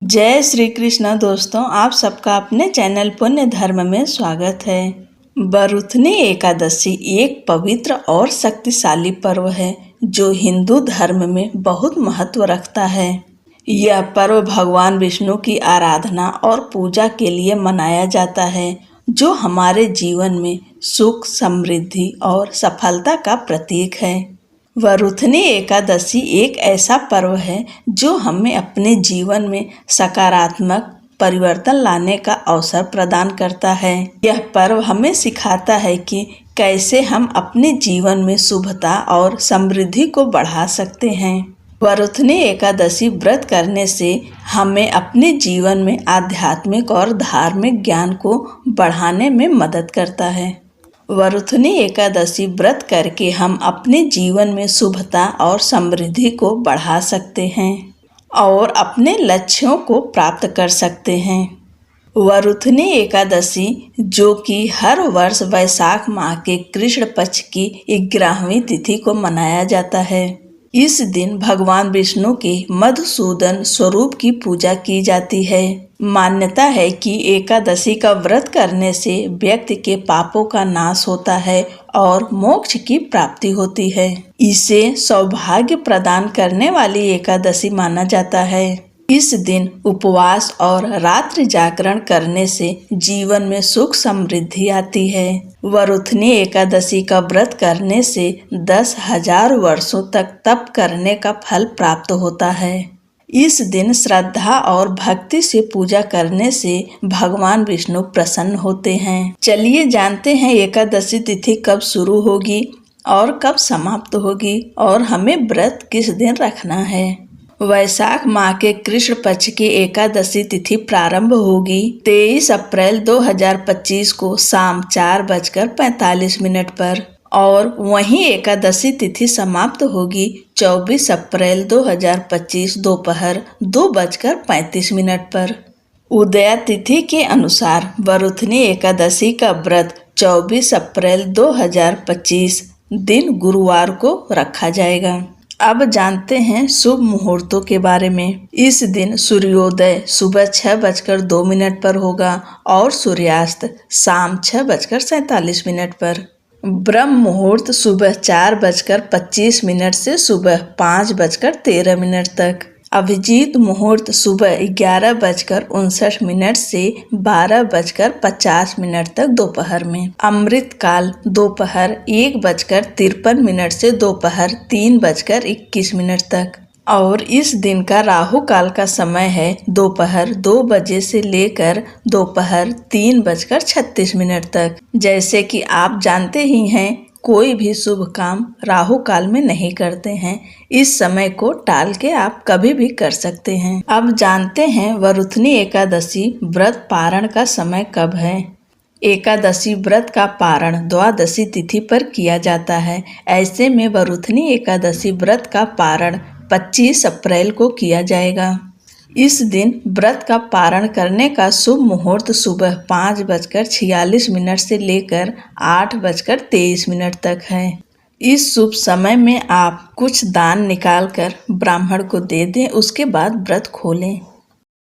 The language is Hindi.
जय श्री कृष्ण दोस्तों, आप सबका अपने चैनल पुण्य धर्म में स्वागत है। बरुथनी एकादशी एक पवित्र और शक्तिशाली पर्व है जो हिंदू धर्म में बहुत महत्व रखता है। यह पर्व भगवान विष्णु की आराधना और पूजा के लिए मनाया जाता है, जो हमारे जीवन में सुख, समृद्धि और सफलता का प्रतीक है। वरुथनी एकादशी एक ऐसा पर्व है जो हमें अपने जीवन में सकारात्मक परिवर्तन लाने का अवसर प्रदान करता है। यह पर्व हमें सिखाता है कि कैसे हम अपने जीवन में शुभता और समृद्धि को बढ़ा सकते हैं। वरुथनी एकादशी व्रत करने से हमें अपने जीवन में आध्यात्मिक और धार्मिक ज्ञान को बढ़ाने में मदद करता है। वरुथनी एकादशी व्रत करके हम अपने जीवन में शुभता और समृद्धि को बढ़ा सकते हैं और अपने लक्ष्यों को प्राप्त कर सकते हैं। वरुथनी एकादशी, जो कि हर वर्ष वैशाख माह के कृष्ण पक्ष की 11वीं तिथि को मनाया जाता है। इस दिन भगवान विष्णु के मधुसूदन स्वरूप की पूजा की जाती है। मान्यता है कि एकादशी का व्रत करने से व्यक्ति के पापों का नाश होता है और मोक्ष की प्राप्ति होती है। इसे सौभाग्य प्रदान करने वाली एकादशी माना जाता है। इस दिन उपवास और रात्रि जागरण करने से जीवन में सुख समृद्धि आती है। वरुथनी एकादशी का व्रत करने से 10,000 वर्षों तक तप करने का फल प्राप्त होता है। इस दिन श्रद्धा और भक्ति से पूजा करने से भगवान विष्णु प्रसन्न होते हैं। चलिए जानते हैं एकादशी तिथि कब शुरू होगी और कब समाप्त होगी और हमें व्रत किस दिन रखना है। वैशाख माह के कृष्ण पक्ष की एकादशी तिथि प्रारंभ होगी 23 अप्रैल 2025 को शाम 4:45 पर और वहीं एकादशी तिथि समाप्त होगी 24 अप्रैल 2025 दोपहर 2:35 पर। उदया तिथि के अनुसार वरुथनी एकादशी का व्रत 24 अप्रैल 2025 दिन गुरुवार को रखा जाएगा। अब जानते हैं शुभ मुहूर्तों के बारे में। इस दिन सूर्योदय सुबह 6:02 पर होगा और सूर्यास्त शाम 6:47 पर। ब्रह्म मुहूर्त सुबह 4:25 से सुबह 5:13 तक। अभिजीत मुहूर्त सुबह 11:59 से 12:50 तक दोपहर में। अमृत काल दोपहर 1:53 से दोपहर 3:21 तक। और इस दिन का राहु काल का समय है दोपहर 2 बजे से लेकर दोपहर 3:36 तक। जैसे कि आप जानते ही हैं, कोई भी शुभ काम राहु काल में नहीं करते हैं। इस समय को टाल के आप कभी भी कर सकते हैं। अब जानते हैं वरुथनी एकादशी व्रत पारण का समय कब है। एकादशी व्रत का पारण द्वादशी तिथि पर किया जाता है। ऐसे में वरुथनी एकादशी व्रत का पारण 25 अप्रैल को किया जाएगा। इस दिन व्रत का पारण करने का शुभ मुहूर्त सुबह 5:46 से लेकर 8:23 तक है। इस शुभ समय में आप कुछ दान निकाल कर ब्राह्मण को दे दें, उसके बाद व्रत खोलें।